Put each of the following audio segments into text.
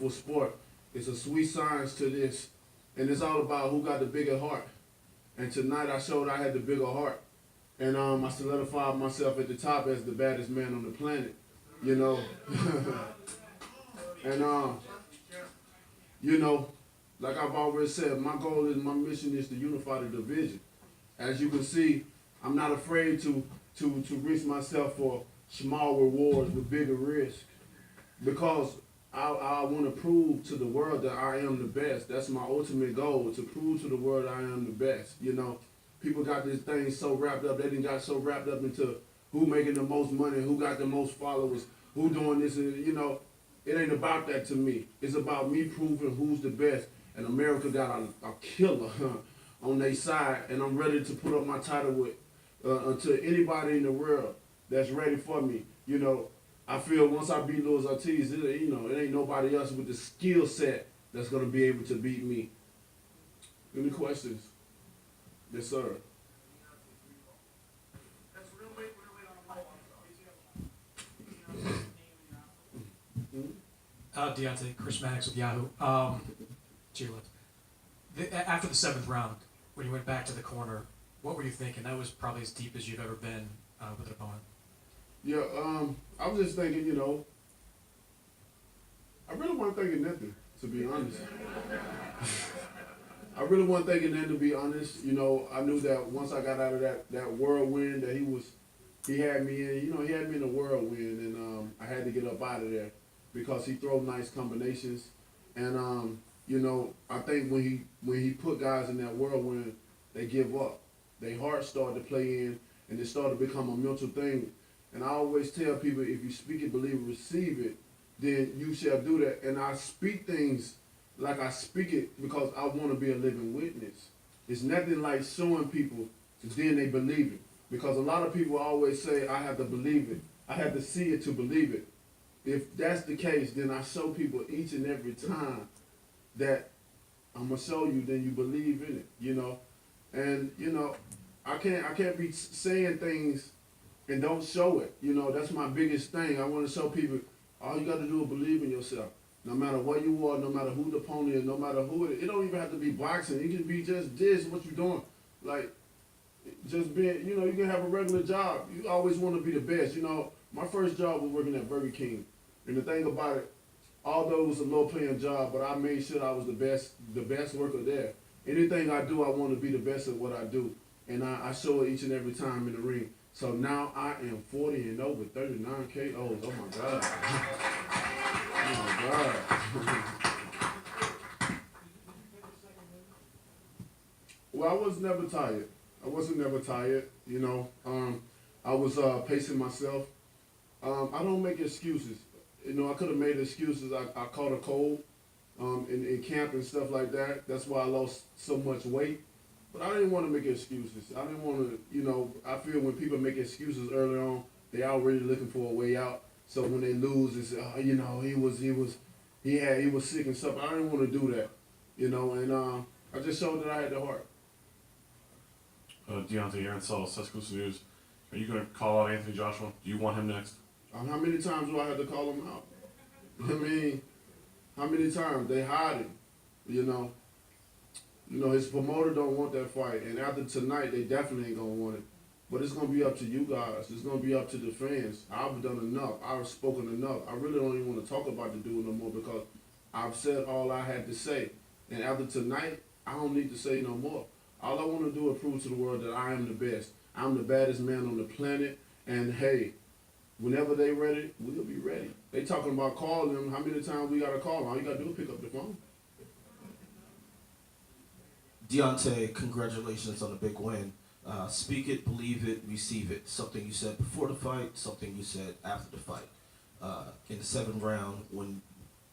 beautiful sport. It's a sweet science to this, and it's all about who got the bigger heart. And tonight I showed I had the bigger heart, and I solidified myself at the top as the baddest man on the planet. You know, and you know, like I've already said, my goal is my mission is to unify the division. As you can see, I'm not afraid to risk myself for small rewards with bigger risk because I want to prove to the world that I am the best. That's my ultimate goal, to prove to the world I am the best. You know, people got this thing so wrapped up, they done got so wrapped up into who making the most money, who got the most followers, who doing this, and you know, it ain't about that to me. It's about me proving who's the best. And America got a killer on their side, and I'm ready to put up my title with to anybody in the world that's ready for me. You know, I feel once I beat Luis Ortiz, it ain't nobody else with the skill set that's gonna be able to beat me. Any questions? Yes, sir. Deontay, Chris Mannix with Yahoo. To your left. After the seventh round, when you went back to the corner, what were you thinking? That was probably as deep as you've ever been with an opponent. Yeah, I was just thinking, you know, I really wasn't thinking nothing, to be honest. I really wasn't thinking nothing, to be honest. You know, I knew that once I got out of that whirlwind that he had me in, you know, he had me in a whirlwind, and I had to get up out of there because he throws nice combinations. And, you know, I think when he put guys in that whirlwind, they give up. Their heart started to play in, and it started to become a mental thing. And I always tell people, if you speak it, believe it, receive it, then you shall do that. And I speak things like I speak it because I want to be a living witness. It's nothing like showing people, then they believe it. Because a lot of people always say, I have to believe it. I have to see it to believe it. If that's the case, then I show people each and every time that I'm going to show you, then you believe in it, you know. And, you know, I can't be saying things and don't show it. You know, that's my biggest thing. I want to show people, all you got to do is believe in yourself. No matter what you are, no matter who the opponent is, no matter who it is. It don't even have to be boxing. It can be just this, what you're doing. Like, just being, you know, you can have a regular job. You always want to be the best. You know, my first job was working at Burger King. And the thing about it, although it was a low-paying job, but I made sure I was the best worker there. Anything I do, I want to be the best at what I do. And I show it each and every time in the ring. So now I am 40 and over, 39 KOs. Oh my God. Oh my God. Well, I was never tired. I wasn't never tired, you know. I was pacing myself. I don't make excuses. You know, I could have made excuses. I caught a cold in camp and stuff like that. That's why I lost so much weight. But I didn't want to make excuses. I didn't want to, you know, I feel when people make excuses early on, they already looking for a way out. So when they lose, it's, you know, he was sick and stuff. I didn't want to do that, you know, and I just showed that I had the heart. Deontay, you're in Tuscaloosa News. Are you going to call out Anthony Joshua? Do you want him next? How many times do I have to call him out? I mean, how many times? They hide him, you know. You know, his promoter don't want that fight, and after tonight, they definitely ain't gonna want it. But it's gonna be up to you guys. It's gonna be up to the fans. I've done enough. I've spoken enough. I really don't even want to talk about the dude no more because I've said all I had to say. And after tonight, I don't need to say no more. All I want to do is prove to the world that I am the best. I'm the baddest man on the planet. And hey, whenever they ready, we'll be ready. They talking about calling them. How many times we gotta call them? All you gotta do is pick up the phone. Deontay, congratulations on the big win. Speak it, believe it, receive it. Something you said before the fight, something you said after the fight. In the seventh round, when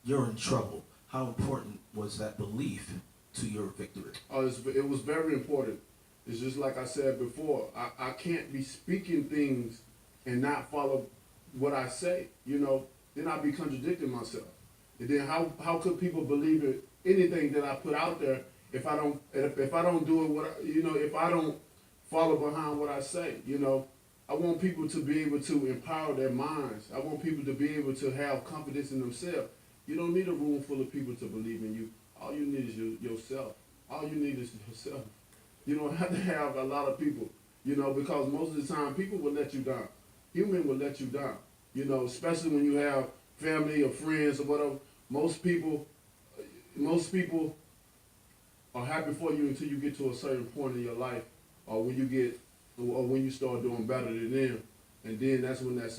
you're in trouble, how important was that belief to your victory? Oh, it was very important. It's just like I said before. I can't be speaking things and not follow what I say. You know, then I'd be contradicting myself. And then how could people believe it? Anything that I put out there if I don't do it, if I don't follow behind what I say, you know. I want people to be able to empower their minds. I want people to be able to have confidence in themselves. You don't need a room full of people to believe in you. All you need is yourself. All you need is yourself. You don't have to have a lot of people, because most of the time people will let you down. Human will let you down, especially when you have family or friends or whatever. Most people are happy for you until you get to a certain point in your life, or when you start doing better than them, and then that's when that's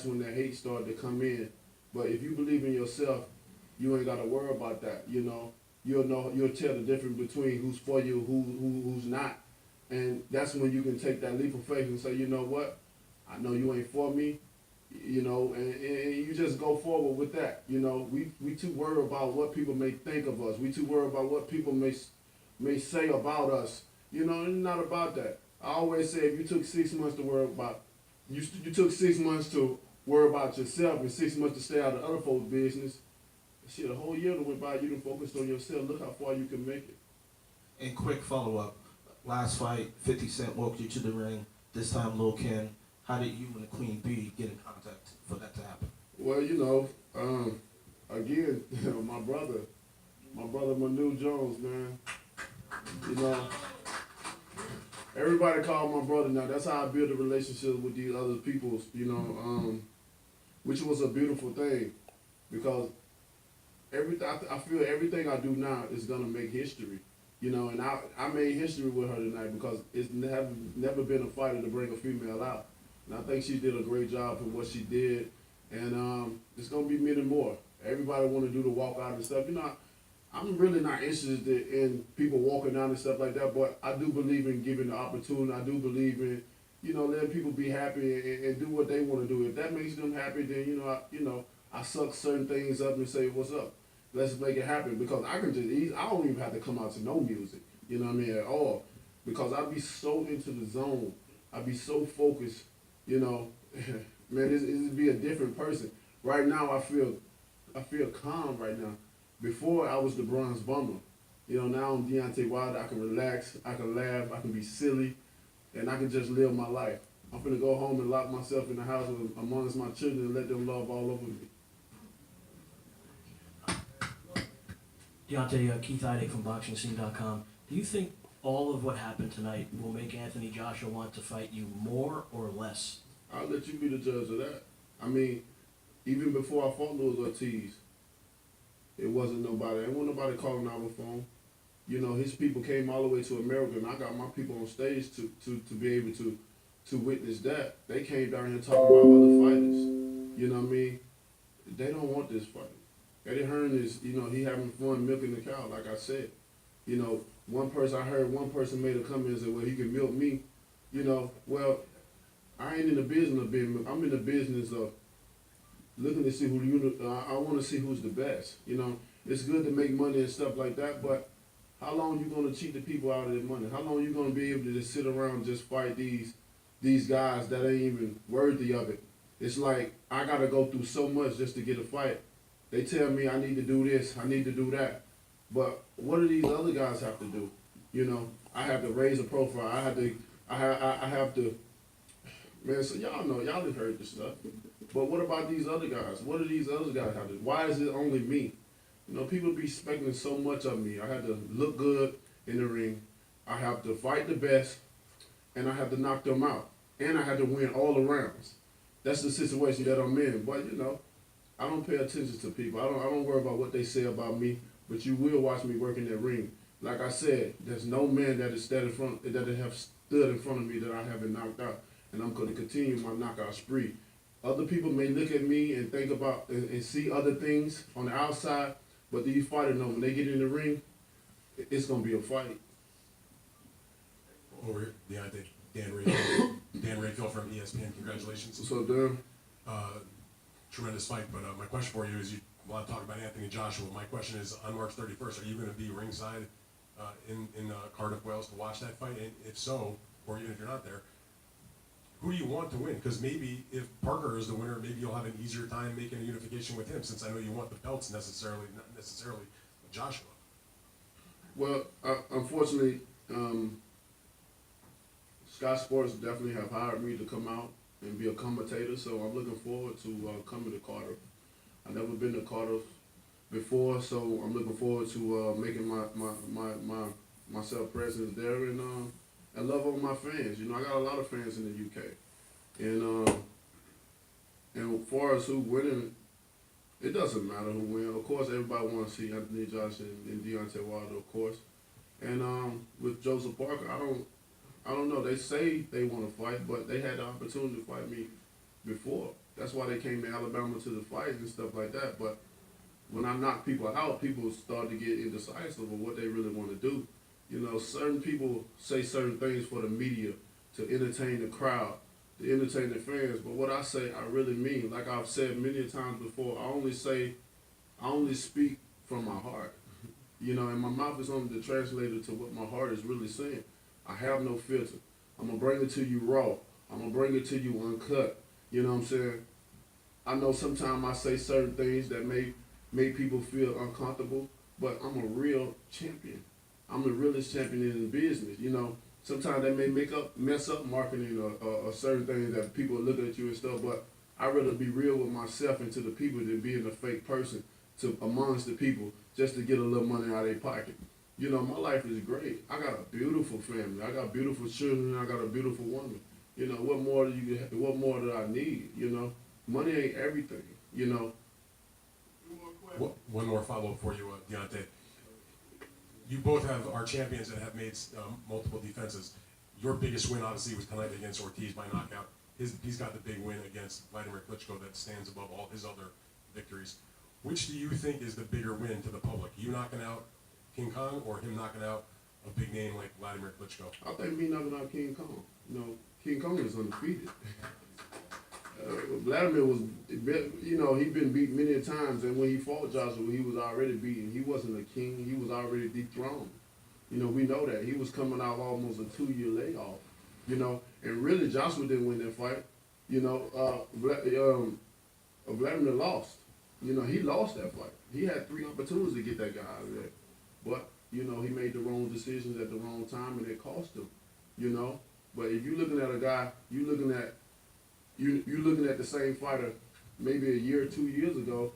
when that hate started to come in. But if you believe in yourself, you ain't got to worry about that. You'll tell the difference between who's for you, who's not, and that's when you can take that leap of faith and say, you know what, I know you ain't for me, and you just go forward with that. We too worried about what people may think of us. We too worried about what people may say about us. It's not about that. I always say if you took 6 months to worry about, you took 6 months to worry about yourself and 6 months to stay out of other folks' business. Shit, a whole year that went by, you done focused on yourself. Look how far you can make it. And quick follow-up. Last fight, 50 Cent walked you to the ring. This time, Lil Ken. How did you and the Queen Bee get in contact for that to happen? Well, again, my brother Manu Jones, man. Everybody call my brother now. That's how I build a relationship with these other people, which was a beautiful thing, because I feel everything I do now is gonna make history, and I made history with her tonight because it's never been a fighter to bring a female out, and I think she did a great job for what she did, and it's gonna be many more. Everybody want to do the walkout and stuff, I'm really not interested in people walking down and stuff like that, but I do believe in giving the opportunity. I do believe in, letting people be happy and do what they want to do. If that makes them happy, then, I suck certain things up and say, what's up? Let's make it happen, because I don't even have to come out to no music, at all, because I be so into the zone. I be so focused, man, it'd be a different person. Right now, I feel calm right now. Before, I was the bronze bomber. Now I'm Deontay Wilder. I can relax, I can laugh, I can be silly, and I can just live my life. I'm finna go home and lock myself in the house amongst my children and let them love all over me. Deontay, Keith Idek from BoxingScene.com. Do you think all of what happened tonight will make Anthony Joshua want to fight you more or less? I'll let you be the judge of that. I mean, even before I fought Luis Ortiz, it wasn't nobody. There wasn't nobody calling our phone. His people came all the way to America, and I got my people on stage to be able to witness that. They came down here talking about other fighters. You know what I mean? They don't want this fight. Eddie Hearn is, he having fun milking the cow, like I said. I heard one person made a comment and said, well, he can milk me. Well, I ain't in the business of being milked. I'm in the business of looking to see I want to see who's the best. It's good to make money and stuff like that, but how long you gonna cheat the people out of their money? How long you gonna be able to just sit around and just fight these guys that ain't even worthy of it? It's like I gotta go through so much just to get a fight. They tell me I need to do this, I need to do that, but what do these other guys have to do? I have to raise a profile. I have to. Man, so y'all know, y'all have heard this stuff. But what about these other guys? What do these other guys have to do? Why is it only me? People be expecting so much of me. I had to look good in the ring. I have to fight the best, and I have to knock them out. And I have to win all the rounds. That's the situation that I'm in. But, I don't pay attention to people. I don't worry about what they say about me, but you will watch me work in that ring. Like I said, there's no man that have stood in front of me that I haven't knocked out. And I'm going to continue my knockout spree. Other people may look at me and think about and see other things on the outside, but these fighters know when they get in the ring, it's going to be a fight. Over here, Dan Rayfield from ESPN. Congratulations. So, Dan? Tremendous fight, but my question for you is, you want to talk about Anthony Joshua. My question is, on March 31st, are you going to be ringside in Cardiff, Wales to watch that fight? And if so, or even if you're not there, who do you want to win? Because maybe if Parker is the winner, maybe you'll have an easier time making a unification with him, since I know you want the belts not necessarily Joshua. Well, unfortunately, Sky Sports definitely have hired me to come out and be a commentator, so I'm looking forward to coming to Cardiff. I've never been to Cardiff, before, so I'm looking forward to making myself presence there and love on my fans. You know, I got a lot of fans in the UK, and as far as who winning, it doesn't matter who wins. Of course, everybody wants to see Anthony Joshua and Deontay Wilder, of course. And with Joseph Parker, I don't know. They say they want to fight, but they had the opportunity to fight me before. That's why they came to Alabama to the fight and stuff like that. But when I knock people out, people start to get indecisive of what they really want to do. You know, certain people say certain things for the media to entertain the crowd, to entertain the fans. But what I say, I really mean. Like I've said many times before, I only speak from my heart. You know, and my mouth is only the translator to what my heart is really saying. I have no filter. I'm going to bring it to you raw. I'm going to bring it to you uncut. You know what I'm saying? I know sometimes I say certain things that may make people feel uncomfortable, but I'm a real champion. I'm the realest champion in the business. You know, sometimes they may mess up marketing or certain things that people look at you and stuff, but I'd rather be real with myself and to the people than being a fake person to amongst the people just to get a little money out of their pocket. You know, my life is great. I got a beautiful family. I got beautiful children. I got a beautiful woman. You know, what more do I need? You know, money ain't everything. You know. One more follow-up for you, Deontay. You both are champions that have made multiple defenses. Your biggest win, obviously, was tonight against Ortiz by knockout. He's got the big win against Vladimir Klitschko that stands above all his other victories. Which do you think is the bigger win to the public? You knocking out King Kong or him knocking out a big name like Vladimir Klitschko? I think me knocking out King Kong. You know, King Kong is undefeated. Vladimir was, you know, he'd been beat many times, and when he fought Joshua, he was already beaten. He wasn't a king. He was already dethroned. You know, we know that. He was coming out almost a 2-year layoff, you know, and really Joshua didn't win that fight. You know, Vladimir lost. You know, he lost that fight. He had 3 opportunities to get that guy out of there. But, you know, he made the wrong decisions at the wrong time, and it cost him, you know. But if you're looking at a guy, you're looking at the same fighter maybe a year or 2 years ago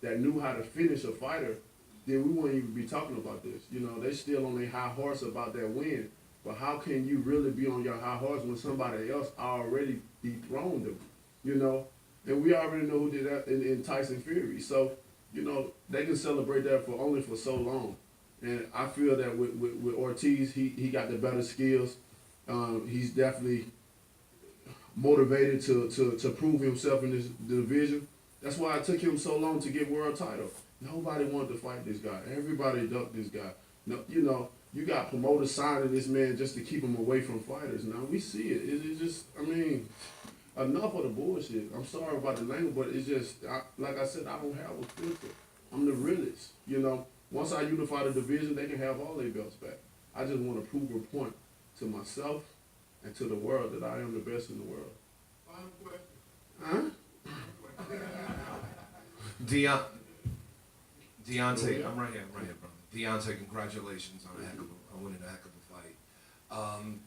that knew how to finish a fighter, then we wouldn't even be talking about this. You know, they still on their high horse about that win. But how can you really be on your high horse when somebody else already dethroned them, you know? And we already know who did that in Tyson Fury. So, you know, they can celebrate that only for so long. And I feel that with Ortiz, he got the better skills. He's definitely motivated to prove himself in this division. That's why it took him so long to get world title. Nobody wanted to fight this guy. Everybody ducked this guy. No, you know, you got promoters signing this man just to keep him away from fighters. Now we see it. It's just, I mean, enough of the bullshit. I'm sorry about the language, but it's just, like I said, I don't have a filter. I'm the realest. You know, once I unify the division, they can have all their belts back. I just want to prove a point to myself and to the world that I am the best in the world. Final question. Deontay, I'm right here, brother. Deontay, congratulations on winning a heck of a fight.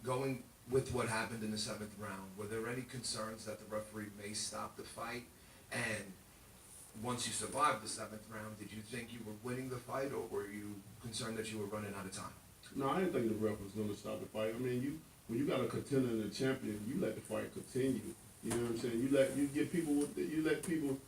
Going with what happened in the 7th round, were there any concerns that the referee may stop the fight? And once you survived the 7th round, did you think you were winning the fight, or were you concerned that you were running out of time? No, I didn't think the ref was going to stop the fight. I mean, when you got a contender and a champion, you let the fight continue. You know what I'm saying? You let people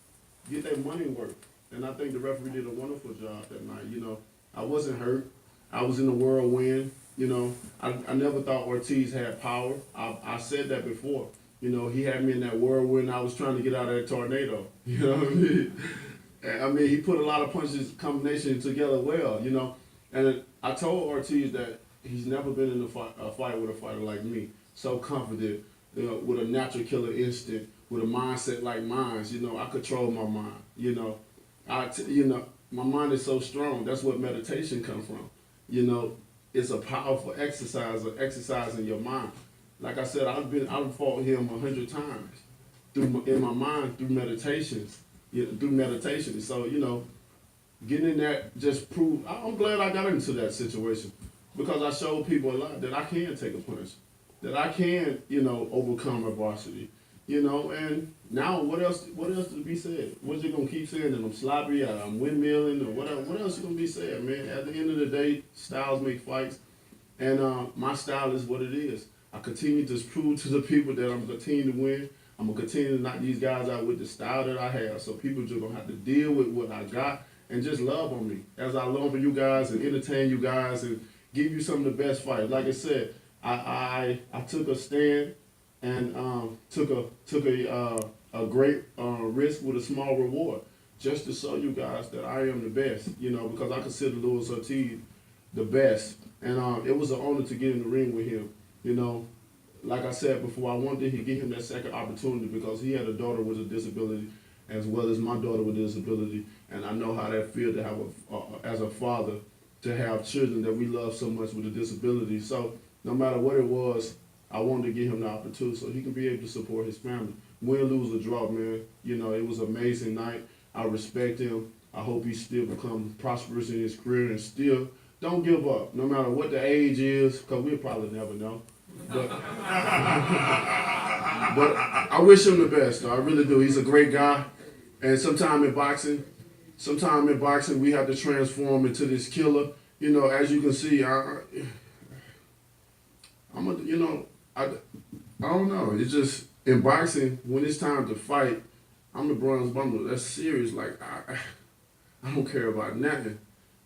get their money worth. And I think the referee did a wonderful job that night. You know, I wasn't hurt. I was in the whirlwind. You know, I never thought Ortiz had power. I said that before. You know, he had me in that whirlwind. I was trying to get out of that tornado. You know what I mean? I mean, he put a lot of punches combination together well. You know, and I told Ortiz that he's never been in a fight with a fighter like me. So confident, you know, with a natural killer instinct, with a mindset like mine. You know, I control my mind. You know, my mind is so strong. That's what meditation comes from. You know, it's a powerful exercise of exercising your mind. Like I said, I've fought him 100 times in my mind through meditations. Through meditation. So, you know, getting in that just proved, I'm glad I got into that situation because I showed people a lot that I can take a punch, that I can, you know, overcome adversity. you know. And now, what else? What else to be said? What you gonna keep saying that I'm sloppy, I'm windmilling, or whatever? What else you gonna be saying, man? At the end of the day, styles make fights, and my style is what it is. I continue to prove to the people that I'm continuing to win. I'm gonna continue to knock these guys out with the style that I have. So people just gonna have to deal with what I got and just love on me as I love on you guys and entertain you guys and give you some of the best fights. Like I said, I took a stand and took a great risk with a small reward just to show you guys that I am the best. You know, because I consider Louis Ortiz the best, and it was an honor to get in the ring with him. You know, like I said before, I wanted to give him that second opportunity because he had a daughter with a disability, as well as my daughter with a disability, and I know how that feels to have as a father, to have children that we love so much with a disability. So no matter what it was, I wanted to give him the opportunity so he can be able to support his family. Win, lose, or draw, man. You know, it was an amazing night. I respect him. I hope he still become prosperous in his career and still don't give up, no matter what the age is, because we'll probably never know. But, but I wish him the best, though. I really do. He's a great guy. And sometime in boxing, we have to transform into this killer. You know, as you can see, I don't know. It's just in boxing, when it's time to fight, I'm the bronze bundle. That's serious. Like I don't care about nothing.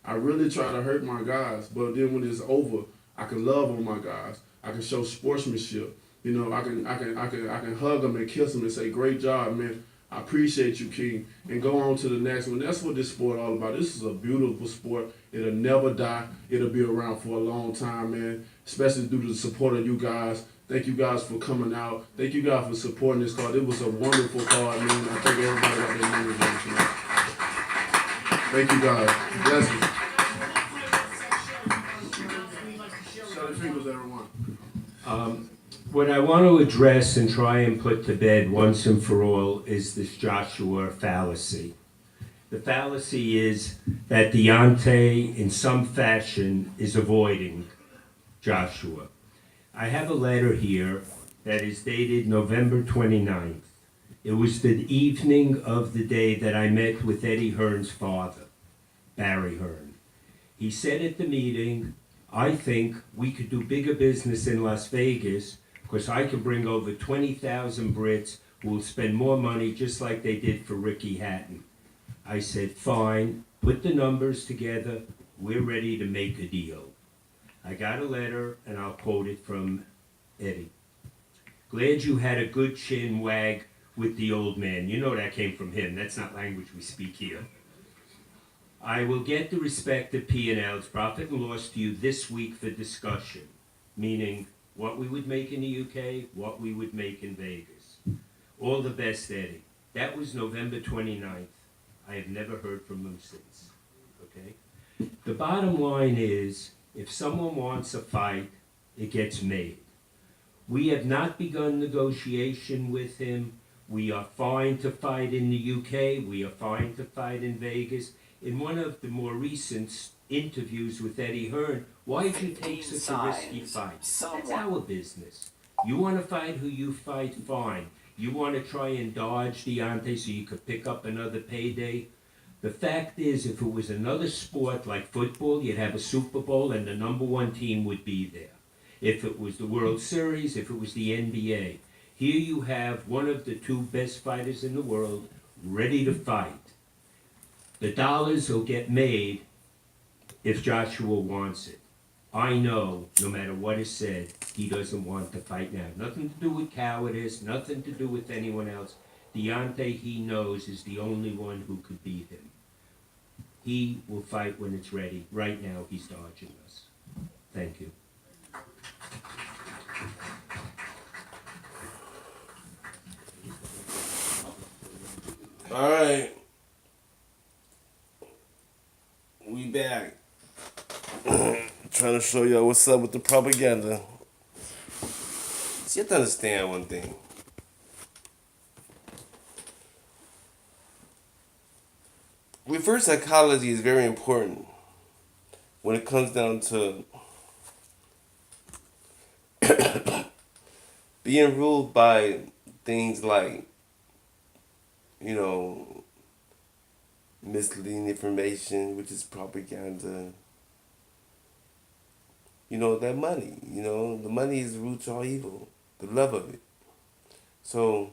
I really try to hurt my guys, but then when it's over, I can love on my guys. I can show sportsmanship. You know, I can hug them and kiss them and say, "Great job, man. I appreciate you, King." And go on to the next one. That's what this sport all about. This is a beautiful sport. It'll never die. It'll be around for a long time, man. Especially due to the support of you guys. Thank you guys for coming out. Thank you guys for supporting this card. It was a wonderful card, man. I think everybody got their money back tonight. Thank you guys. Bless you. Show the fingers, everyone. What I want to address and try and put to bed once and for all is this Joshua fallacy. The fallacy is that Deontay, in some fashion, is avoiding Joshua. I have a letter here that is dated November 29th. It was the evening of the day that I met with Eddie Hearn's father, Barry Hearn. He said at the meeting, "I think we could do bigger business in Las Vegas because I can bring over 20,000 Brits who will spend more money just like they did for Ricky Hatton." I said, "Fine, put the numbers together. We're ready to make a deal." I got a letter, and I'll quote it from Eddie. "Glad you had a good chin wag with the old man." You know that came from him. That's not language we speak here. "I will get the respective P&Ls, profit and loss, to you this week for discussion," meaning what we would make in the UK, what we would make in Vegas. "All the best, Eddie." That was November 29th. I have never heard from him since. Okay? The bottom line is, if someone wants a fight, it gets made. We have not begun negotiation with him. We are fine to fight in the UK. We are fine to fight in Vegas. In one of the more recent interviews with Eddie Hearn, "Why did you take such a risky fight?" That's our business. You want to fight who you fight, fine. You want to try and dodge Deontay so you could pick up another payday. The fact is, if it was another sport like football, you'd have a Super Bowl and the number one team would be there. If it was the World Series, if it was the NBA. Here you have one of the two best fighters in the world ready to fight. The dollars will get made if Joshua wants it. I know, no matter what is said, he doesn't want to fight now. Nothing to do with cowardice, nothing to do with anyone else. Deontay, he knows, is the only one who could beat him. He will fight when it's ready. Right now, he's dodging us. Thank you. All right. We back. Trying to show y'all what's up with the propaganda. So you have to understand one thing. Reverse psychology is very important when it comes down to being ruled by things like, you know, misleading information, which is propaganda. You know, that money, you know, the money is the root to all evil, the love of it. So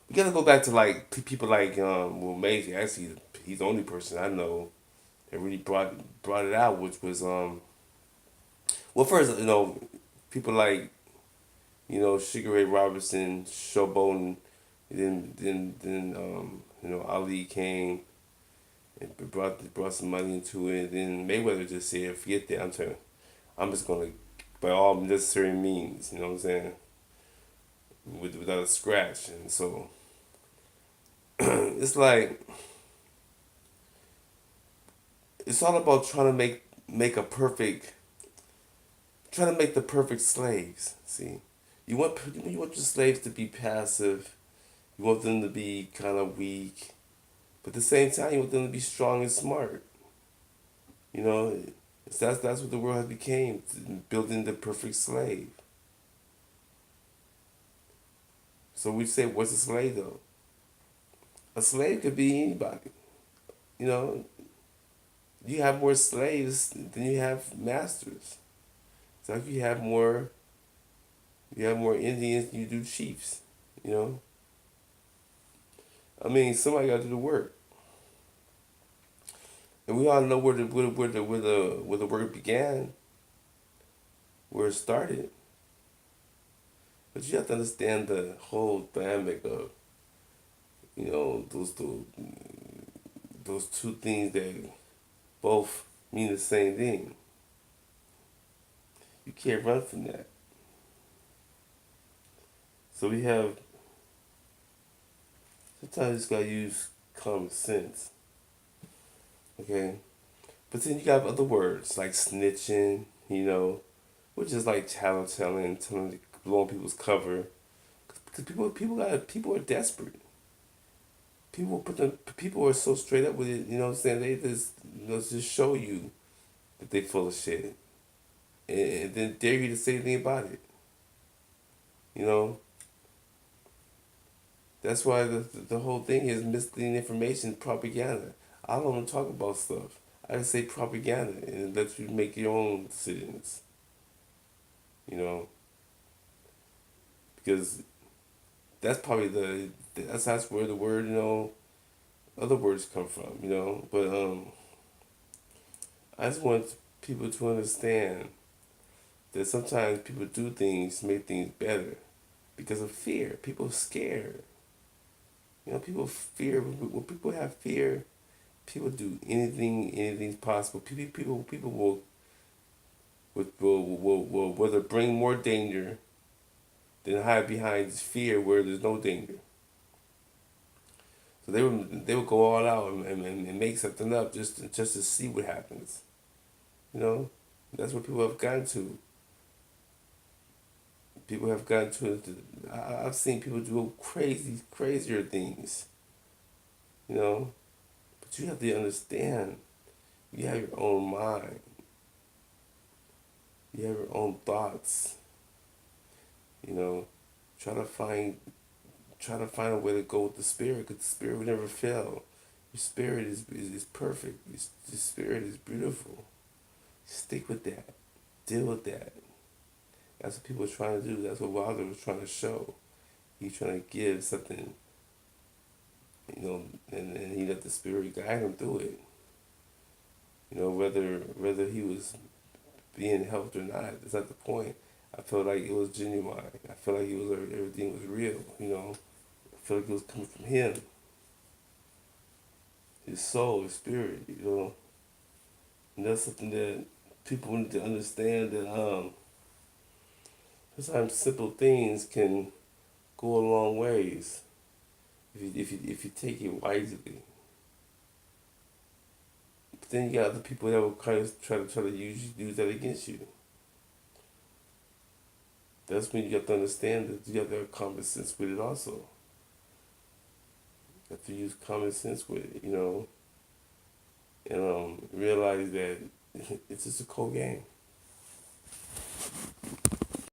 we gotta go back to like people like well, Maisie. Actually, he's the only person I know that really brought it out, which was well, first, you know, people like, you know, Sugar Ray Robinson, Showboating, then you know, Ali came and brought some money into it. Then Mayweather just said, forget that. I'm just gonna, by all necessary means, you know what I'm saying, without a scratch. And so it's like it's all about trying to make a perfect, trying to make the perfect slaves. See, you want your slaves to be passive. You want them to be kind of weak, but at the same time, you want them to be strong and smart. You know, that's what the world has became, building the perfect slave. So we say, what's a slave though? A slave could be anybody. You know, you have more slaves than you have masters. It's like you have more Indians than you do chiefs. You know, I mean, somebody got to do the work, and we all know where the work began, where it started. But you have to understand the whole dynamic of, you know, those two things that both mean the same thing. You can't run from that. So we have, sometimes you just gotta use common sense. Okay? But then you got other words like snitching, you know, which is like tattletelling, blowing people's cover. Because people are desperate. People are so straight up with it, you know what I'm saying? They just, you know, just show you that they full of shit. And then dare you to say anything about it. You know? That's why the whole thing is misleading information, propaganda. I don't want to talk about stuff. I just say propaganda and let you make your own decisions. You know? Because that's probably that's where the word, you know, other words come from, you know. But I just want people to understand that sometimes people do things to make things better because of fear. People are scared. You know, people fear. When people have fear, people do anything's possible. People will whether bring more danger than hide behind fear where there's no danger. So they would go all out and make something up just to see what happens. You know, that's what people have gotten to. People have gotten to. I've seen people do crazier things. You know, but you have to understand. You have your own mind. You have your own thoughts. You know, try to find a way to go with the spirit, because the spirit will never fail. Your spirit is perfect. Your spirit is beautiful. Stick with that. Deal with that. That's what people are trying to do. That's what Wilder was trying to show. He's trying to give something, you know, and he let the spirit guide him through it. You know, whether he was being helped or not, that's not the point. I felt like it was genuine. I felt like everything was real. You know, I felt like it was coming from him, his soul, his spirit. You know, and that's something that people need to understand, that sometimes simple things can go a long ways if you take it wisely. But then you got other people that will kind of try to use that against you. That's when you have to understand that you have to have common sense with it also. You have to use common sense with it, you know, and realize that it's just a cold game.